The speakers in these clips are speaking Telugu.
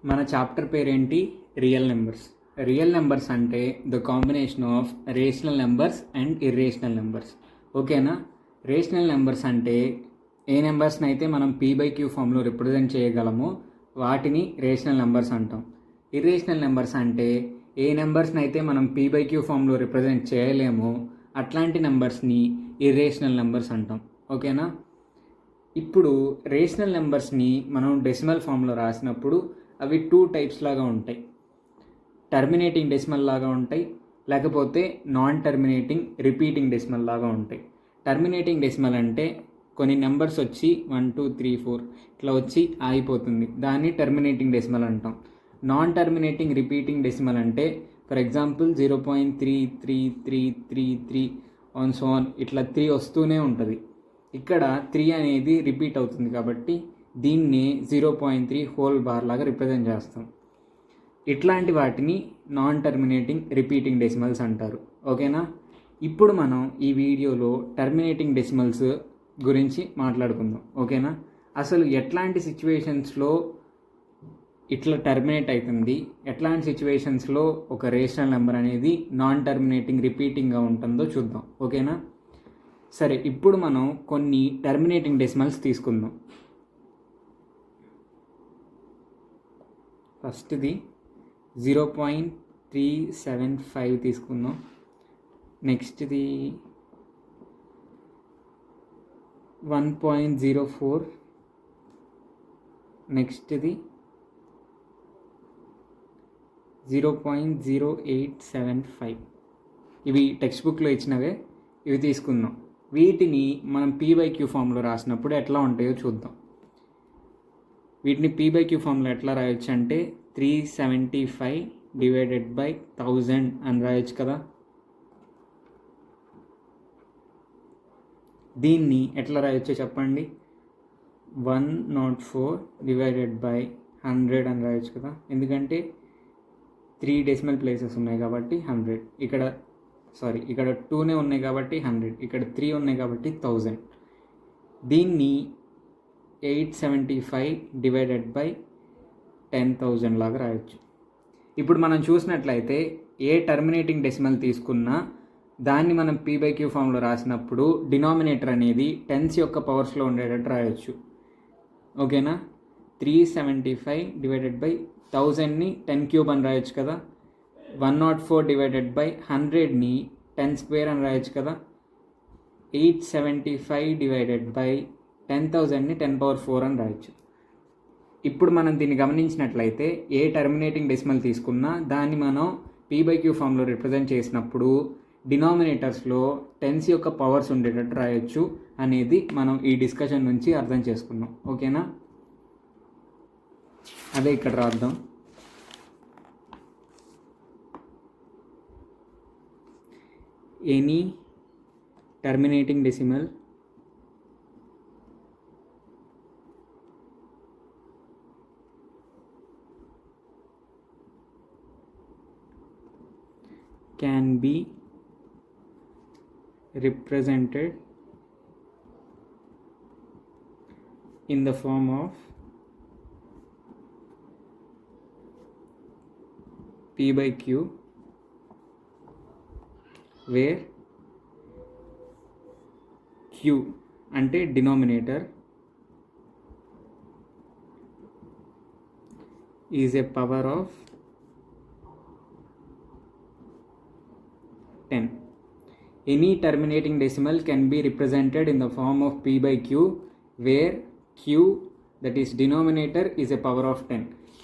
మన చాప్టర్ పేరేంటి? Real numbers. రియల్ నెంబర్స్ అంటే the combination of rational numbers and irrational numbers. ఓకేనా? రేషనల్ నెంబర్స్ అంటే ఏ నెంబర్స్ని అయితే మనం p/q ఫామ్లో రిప్రజెంట్ చేయగలమో వాటిని రేషనల్ నెంబర్స్ అంటాం. ఇర్రేషనల్ నెంబర్స్ అంటే ఏ నెంబర్స్ని అయితే మనం p/q ఫామ్లో రిప్రజెంట్ చేయలేమో అట్లాంటి నెంబర్స్ని ఇర్రేషనల్ నెంబర్స్ అంటాం. ఓకేనా? ఇప్పుడు రేషనల్ నెంబర్స్ని మనం డెసిమల్ ఫామ్లో రాసినప్పుడు అవి 2 టైప్స్ లాగా ఉంటాయి. టర్మినేటింగ్ డెసిమల్ లాగా ఉంటాయి, లేకపోతే నాన్ టర్మినేటింగ్ రిపీటింగ్ డెసిమల్ లాగా ఉంటాయి. టర్మినేటింగ్ డెసిమల్ అంటే కొన్ని నెంబర్స్ వచ్చి 1 2 3 4 ఇట్లా వచ్చి ఆగిపోతుంది, దాన్ని టర్మినేటింగ్ డెసిమల్ అంటాం. నాన్ టర్మినేటింగ్ రిపీటింగ్ డెసిమల్ అంటే for example 0.3333 on so on ఇట్లా 3 వస్తూనే ఉంటుంది. ఇక్కడ 3 అనేది రిపీట్ అవుతుంది కాబట్టి దీన్ని 0.3 హోల్ బార్ లాగా రిప్రజెంట్ చేస్తాం. ఇట్లాంటి వాటిని నాన్ టర్మినేటింగ్ రిపీటింగ్ డెసిమల్స్ అంటారు. ఓకేనా? ఇప్పుడు మనం ఈ వీడియోలో టర్మినేటింగ్ డెసిమల్స్ గురించి మాట్లాడుకుందాం. ఓకేనా? అసలు ఎట్లాంటి సిచ్యువేషన్స్లో ఇట్లా టర్మినేట్ అవుతుంది, ఎట్లాంటి సిచ్యువేషన్స్లో ఒక రేషనల్ నెంబర్ అనేది నాన్ టర్మినేటింగ్ రిపీటింగ్గా ఉంటుందో చూద్దాం. ఓకేనా? సరే, ఇప్పుడు మనం కొన్ని టర్మినేటింగ్ డెసిమల్స్ తీసుకుందాం. ఫస్ట్ది 0.375 తీసుకుందాం. నెక్స్ట్ది 1.04, నెక్స్ట్ది 0.0875. ఇవి టెక్స్ట్ బుక్లో ఇచ్చినవే, ఇవి తీసుకుందాం. వీటిని మనం p/q ఫామ్లో రాసినప్పుడు ఎట్లా ఉంటాయో చూద్దాం. వీటిని p/q ఫామ్లో ఎట్లా రాయొచ్చు అంటే 375 డివైడెడ్ బై 1000 అని రాయొచ్చు కదా. దీన్ని ఎట్లా రాయొచ్చో చెప్పండి. 104 డివైడెడ్ బై 100 అని రాయొచ్చు కదా, ఎందుకంటే 3 డెసిమల్ ప్లేసెస్ ఉన్నాయి కాబట్టి 100. ఇక్కడ 2నే ఉన్నాయి కాబట్టి 100, ఇక్కడ 3 ఉన్నాయి కాబట్టి 1000. దీన్ని 875 డివైడెడ్ బై 10,000 లాగా రాయొచ్చు. ఇప్పుడు మనం చూసినట్లయితే ఏ టర్మినేటింగ్ డెసిమల్ తీసుకున్నా దాన్ని మనం p/q ఫామ్లో రాసినప్పుడు డినామినేటర్ అనేది టెన్స్ యొక్క పవర్స్లో ఉండేటట్టు రాయొచ్చు. ఓకేనా? 375 డివైడెడ్ బై 1000ని 10 క్యూబ్ అని రాయొచ్చు కదా. 104 డివైడెడ్ బై 100ని 10 స్క్వేర్ అని రాయొచ్చు కదా. 875 డివైడెడ్ బై 10,000ని 10^4 అని రాయొచ్చు. ఇప్పుడు మనం దీన్ని గమనించినట్లయితే ఏ టర్మినేటింగ్ డెసిమల్ తీసుకున్నా దాన్ని మనం p/q ఫామ్లో రిప్రజెంట్ చేసినప్పుడు డినామినేటర్స్లో టెన్స్ యొక్క పవర్స్ ఉండేటట్టు రాయొచ్చు అనేది మనం ఈ డిస్కషన్ నుంచి అర్థం చేసుకున్నాం. ఓకేనా? అదే ఇక్కడ రాద్దాం. Any terminating decimal can be represented in the form of p/q, where q అంటే denominator is a power of 10. Any terminating decimal can be represented in the form of p/q, where q, that is denominator, is a power of 10.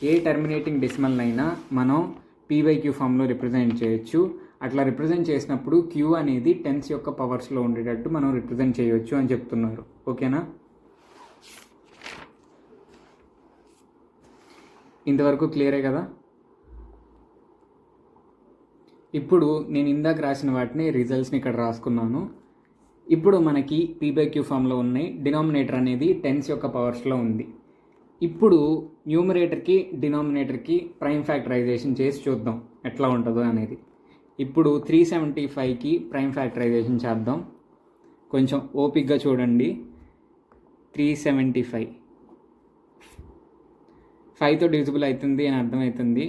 A terminating decimal అయినా మనం p/q ఫామ్లో రిప్రజెంట్ చేయొచ్చు. అట్లా రిప్రజెంట్ చేసినప్పుడు q అనేది టెన్స్ యొక్క పవర్స్లో ఉండేటట్టు మనం రిప్రజెంట్ చేయొచ్చు అని చెప్తున్నారు. ఓకేనా? ఇంతవరకు క్లియరే కదా. ఇప్పుడు నేను ఇందాక రాసిన వాటిని రిజల్ట్స్ని ఇక్కడ రాసుకున్నాను. ఇప్పుడు మనకి p/q ఫామ్లో ఉన్నాయి, డినామినేటర్ అనేది టెన్స్ యొక్క పవర్స్లో ఉంది. ఇప్పుడు న్యూమరేటర్కి డినామినేటర్కి ప్రైమ్ ఫ్యాక్టరైజేషన్ చేసి చూద్దాం ఎట్లా ఉంటుందో అనేది. ఇప్పుడు 375కి ప్రైమ్ ఫ్యాక్టరైజేషన్ చేద్దాం. కొంచెం ఓపిక్గా చూడండి. 375 5తో డివిజిబుల్ అవుతుంది అని అర్థమవుతుంది.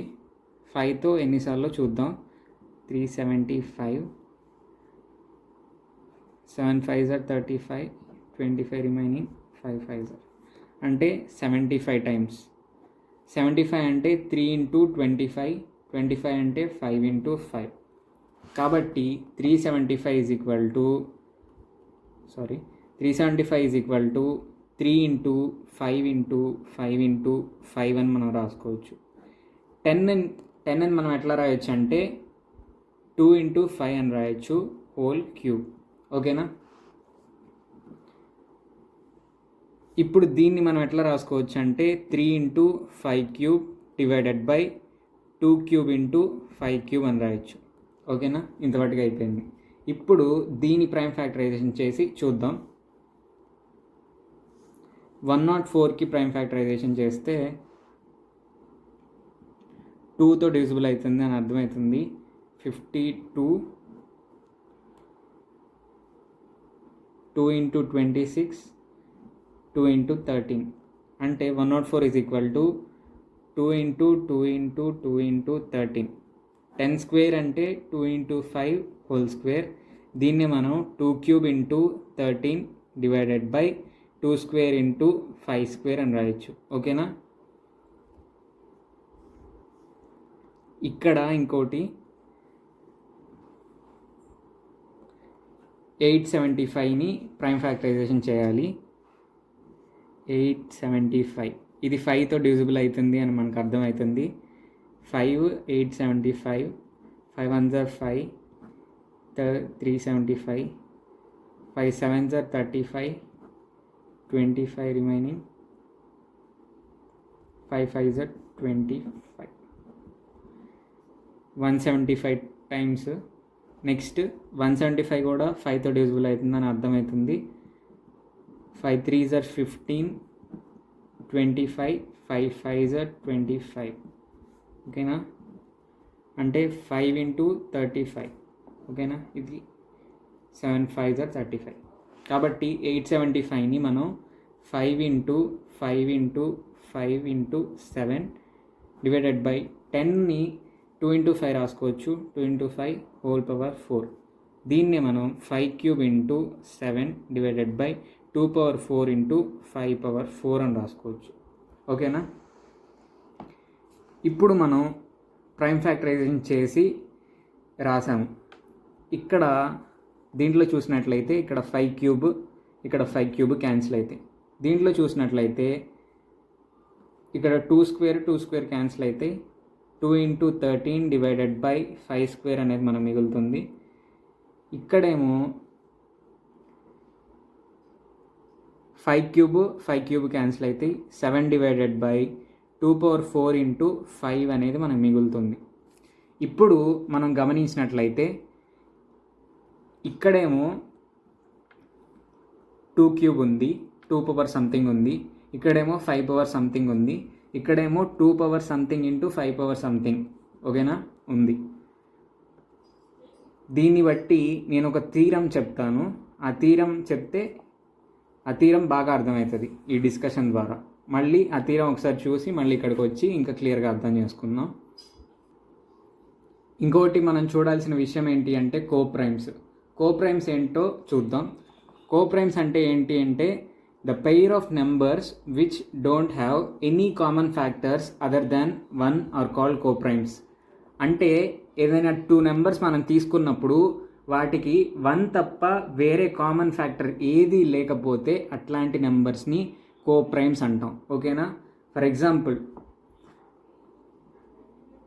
5తో ఎన్నిసార్లు చూద్దాం. 375, 7 5s are 35, 25 రిమైనింగ్, 5 5s అంటే 75 టైమ్స్. 75 అంటే 3 × 25, 25 అంటే 5 × 5. కాబట్టి 375 ఈజ్ ఈక్వల్ టు 3 × 5 × 5 × 5 అని మనం రాసుకోవచ్చు. 10 అని మనం ఎట్లా రాయొచ్చు అంటే 2 × 5 అని రాయొచ్చు, హోల్ క్యూబ్. ఓకేనా? ఇప్పుడు దీన్ని మనం ఎట్లా రాసుకోవచ్చు అంటే 3 × 5³ డివైడెడ్ బై 2³ × 5³ అని రాయొచ్చు. ఓకేనా? ఇంతవరకు అయిపోయింది. ఇప్పుడు దీని ప్రైమ్ ఫ్యాక్టరైజేషన్ చేసి చూద్దాం. 104కి ప్రైమ్ ఫ్యాక్టరైజేషన్ చేస్తే 2తో డివిజిబుల్ అవుతుంది అని అర్థమవుతుంది. 52, 2 × 26, 2 × 13 అంటే 104 ఈజ్ ఈక్వల్ టు 2 × 2 × 2 × 13. 10 స్క్వేర్ అంటే 2 × 5 హోల్ స్క్వేర్. దీన్ని మనం 2³ × 13 డివైడెడ్ బై 2² × 5² అని రాయొచ్చు. ఓకేనా? ఇక్కడ ఇంకోటి 875ని ప్రైమ్ ఫ్యాక్టరైజేషన్ చేయాలి. 875 ఇది 5తో డివిజిబుల్ అవుతుంది అని మనకు అర్థమవుతుంది. 5 875, 5 1s are 5, 375, 5 7s are 35, 25 remaining, 5 5s are 25. 175 times. Next 175 కూడా 5తో డివిజిబుల్ అవుతుందని అర్థమవుతుంది. 5 3s are 15, 25, 5 5s are 25. ఓకేనా? అంటే 5 × 35. ఓకేనా? ఇది 7 5s are 35. కాబట్టి 875ని మనం 5 × 5 × 5 × 7 డివైడెడ్ బై 10ని 2 × 5 రాసుకోవచ్చు, 2 × 5 హోల్ పవర్ 4. దీన్ని మనం 5³ × 7 డివైడెడ్ బై 2⁴ × 5⁴ అని రాసుకోవచ్చు. ఓకేనా? ఇప్పుడు మనం ప్రైమ్ ఫ్యాక్టరైజేషన్ చేసి రాసాము. ఇక్కడ దీంట్లో చూసినట్లయితే ఇక్కడ 5³ ఇక్కడ 5³ క్యాన్సిల్ అవుతాయి. దీంట్లో చూసినట్లయితే ఇక్కడ 2² క్యాన్సిల్ అవుతాయి. 2 × 13 డివైడెడ్ బై 5² అనేది మనం మిగులుతుంది. ఇక్కడేమో 5³ క్యాన్సిల్ అవుతాయి. 7 డివైడెడ్ బై 2⁴ × 5 అనేది మనకు మిగులుతుంది. ఇప్పుడు మనం గమనించినట్లయితే ఇక్కడేమో 2³ ఉంది, 2 పవర్ సంథింగ్ ఉంది. ఇక్కడేమో 5 పవర్ సంథింగ్ ఉంది. ఇక్కడేమో 2 పవర్ సంథింగ్ × 5 పవర్ సంథింగ్. ఓకేనా? ఉంది. దీన్ని బట్టి నేను ఒక థీరం చెప్తాను. ఆ థీరం చెప్తే ఆ థీరం బాగా అర్థమవుతుంది ఈ డిస్కషన్ ద్వారా. మళ్ళీ ఆ థీరం ఒకసారి చూసి మళ్ళీ ఇక్కడికి వచ్చి ఇంకా క్లియర్గా అర్థం చేసుకుందాం. ఇంకోటి మనం చూడాల్సిన విషయం ఏంటి అంటే కోప్రైమ్స్. కోప్రైమ్స్ ఏంటో చూద్దాం. కోప్రైమ్స్ అంటే ఏంటి అంటే the pair of numbers which don't have any common factors other than 1 are called coprimes. అంటే ఏదైనా 2 నెంబర్స్ మనం తీసుకున్నప్పుడు వాటికి 1 తప్ప వేరే కామన్ ఫ్యాక్టర్ ఏది లేకపోతే అట్లాంటి నెంబర్స్ని కోప్రైమ్స్ అంటాం. ఓకేనా? ఫర్ ఎగ్జాంపుల్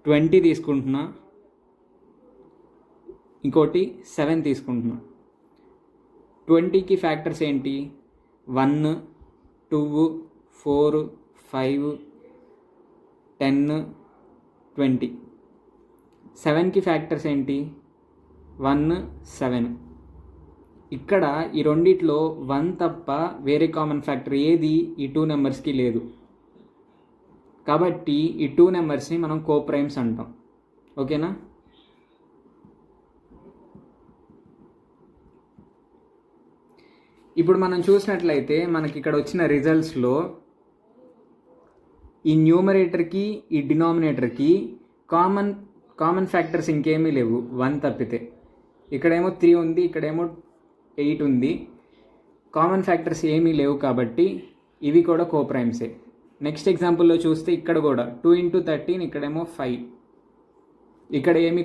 20 తీసుకుంటున్నా, ఇంకోటి 7 తీసుకుంటున్నా. 20కి ఫ్యాక్టర్స్ ఏంటి? 1 2 4 5 10 20. 7కి ఫ్యాక్టర్స్ ఏంటి? 1 7. ఇక్కడ ఈ రెండిట్లో 1 తప్ప వేరే కామన్ ఫ్యాక్టర్ ఏది ఈ 2 నెంబర్స్కి లేదు. కాబట్టి ఈ 2 నెంబర్స్ని మనం కోప్రైమ్స్ అంటాం. ఓకేనా? ఇప్పుడు మనం చూసినట్లయితే మనకి ఇక్కడ వచ్చిన రిజల్ట్స్లో ఈ న్యూమరేటర్కి ఈ డినామినేటర్కి కామన్ ఫ్యాక్టర్స్ ఇంకేమీ లేవు 1 తప్పితే. ఇక్కడేమో 3 ఉంది, ఇక్కడేమో 8 ఉంది. కామన్ ఫ్యాక్టర్స్ ఏమీ లేవు కాబట్టి ఇవి కూడా కోప్రైమ్సే. నెక్స్ట్ ఎగ్జాంపుల్లో చూస్తే ఇక్కడ కూడా 2 × 13, ఇక్కడేమో 5. ఇక్కడ ఏమీ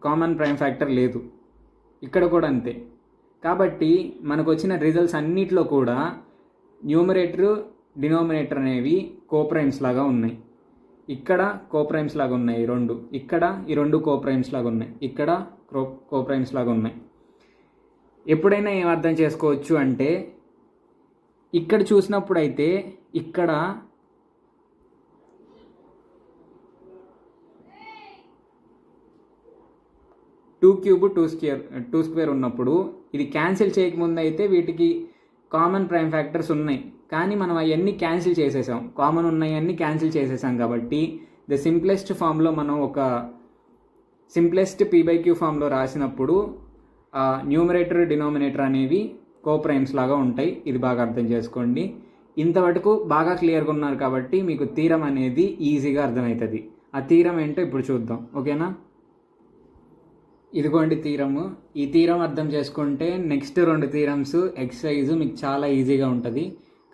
కామన్ ప్రైమ్ ఫ్యాక్టర్ లేదు. ఇక్కడ కూడా అంతే. కాబట్టి మనకు వచ్చిన రిజల్ట్స్ అన్నిట్లో కూడా న్యూమరేటర్ డినామినేటర్ అనేవి కోప్రైమ్స్ లాగా ఉన్నాయి. ఇక్కడ కోప్రైమ్స్ లాగా ఉన్నాయి 2, ఇక్కడ ఈ 2 కోప్రైమ్స్ లాగా ఉన్నాయి, ఇక్కడ కోప్రైమ్స్ లాగా ఉన్నాయి. ఎప్పుడైనా ఏం అర్థం చేసుకోవచ్చు అంటే ఇక్కడ చూసినప్పుడు అయితే ఇక్కడ 2³ 2 స్క్వేర్ ఉన్నప్పుడు ఇది క్యాన్సిల్ చేయకముందు అయితే వీటికి కామన్ ప్రైమ్ ఫ్యాక్టర్స్ ఉన్నాయి, కానీ మనం అవన్నీ క్యాన్సిల్ చేసేసాం. కామన్ ఉన్నాయన్నీ క్యాన్సిల్ చేసేసాం కాబట్టి ద సింప్లెస్ట్ ఫామ్లో మనం ఒక సింప్లెస్ట్ p/q ఫామ్లో రాసినప్పుడు న్యూమరేటర్ డినామినేటర్ అనేవి కోప్రైమ్స్ లాగా ఉంటాయి. ఇది బాగా అర్థం చేసుకోండి. ఇంతవరకు బాగా క్లియర్గా ఉన్నారు కాబట్టి మీకు థీరం అనేది ఈజీగా అర్థమవుతుంది. ఆ థీరం ఏంటో ఇప్పుడు చూద్దాం, ఓకేనా? ఇదిగోండి థీరము. ఈ థీరం అర్థం చేసుకుంటే నెక్స్ట్ 2 థీరమ్స్ ఎక్సర్సైజ్ మీకు చాలా ఈజీగా ఉంటుంది.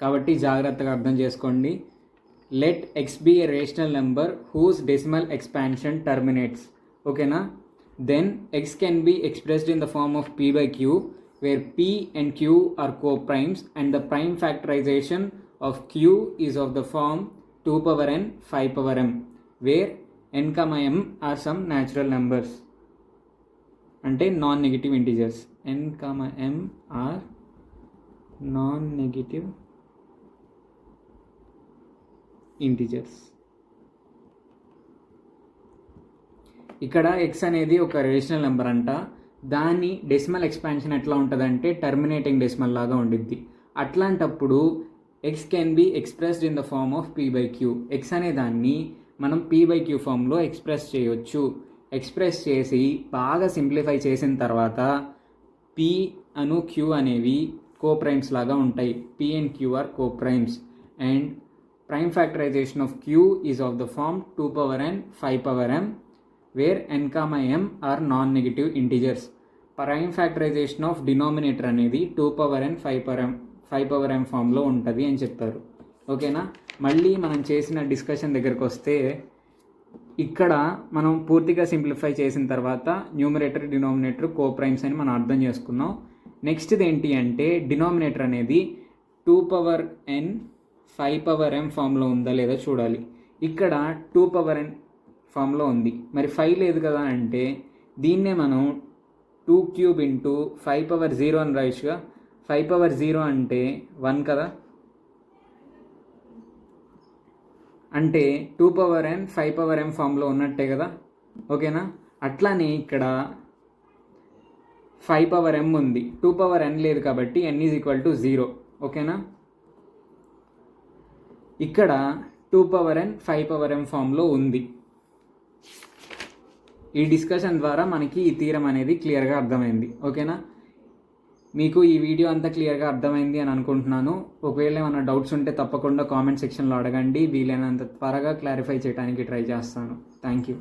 కాబట్టి జాగ్రత్తగా అర్థం చేసుకోండి. Let x be a rational number whose decimal expansion terminates. ఓకేనా? Then x can be expressed in the form of p/q where p and q are co-primes and the prime factorization of q is of the form 2n 5m where n, m are some natural numbers. అంటే non negative integers. n, m are non negative integers. ఇక్కడ x అనేది ఒక రేషనల్ నెంబర్ అంట. దాని డెసిమల్ ఎక్స్పాన్షన్ ఎట్లా ఉంటుందంటే టర్మినేటింగ్ డెసిమల్ లాగా ఉండిద్ది. అట్లాంటప్పుడు x can be expressed in the form of p/q. x అనే దాన్ని మనం p/q ఫామ్లో ఎక్స్ప్రెస్ చేయొచ్చు. ఎక్స్ప్రెస్ చేసి బాగా సింప్లిఫై చేసిన తర్వాత p అను q అనేవి కోప్రైమ్స్ లాగా ఉంటాయి. p and q are coprimes and prime factorisation of q is of the form 2n 5m where n, m are non negative integers. Prime factorisation of denominator అనేది 2n 5m ఫామ్లో ఉంటుంది అని చెప్పారు. ఓకేనా? మళ్ళీ మనం చేసిన డిస్కషన్ దగ్గరకు వస్తే ఇక్కడ మనం పూర్తిగా సింప్లిఫై చేసిన తర్వాత న్యూమరేటర్ డినామినేటర్ కోప్రైమ్స్ అని మనం అర్థం చేసుకున్నాం. నెక్స్ట్ది ఏంటి అంటే డినామినేటర్ అనేది 2n 5m ఫామ్లో ఉందా లేదా చూడాలి. ఇక్కడ 2n ఫామ్లో ఉంది, మరి 5 లేదు కదా అంటే దీన్నే మనం 2³ × 5/0 అని రాయొచ్చుగా. 5/0 అంటే 1 కదా, అంటే 2n 5m ఫామ్లో ఉన్నట్టే కదా. ఓకేనా? అట్లానే ఇక్కడ 5m ఉంది, 2n లేదు కాబట్టి n = 0. ఓకేనా? ఇక్కడ 2n 5m ఫామ్లో ఉంది. ఈ డిస్కషన్ ద్వారా మనకి ఈ థీరం అనేది క్లియర్గా అర్థమైంది. ఓకేనా? మీకు ఈ వీడియో అంతా క్లియర్గా అర్థమైంది అని అనుకుంటున్నాను. ఒకవేళ ఏమైనా డౌట్స్ ఉంటే తప్పకుండా కామెంట్ సెక్షన్లో అడగండి. వీలైనంత త్వరగా క్లారిఫై చేయడానికి ట్రై చేస్తాను. Thank you.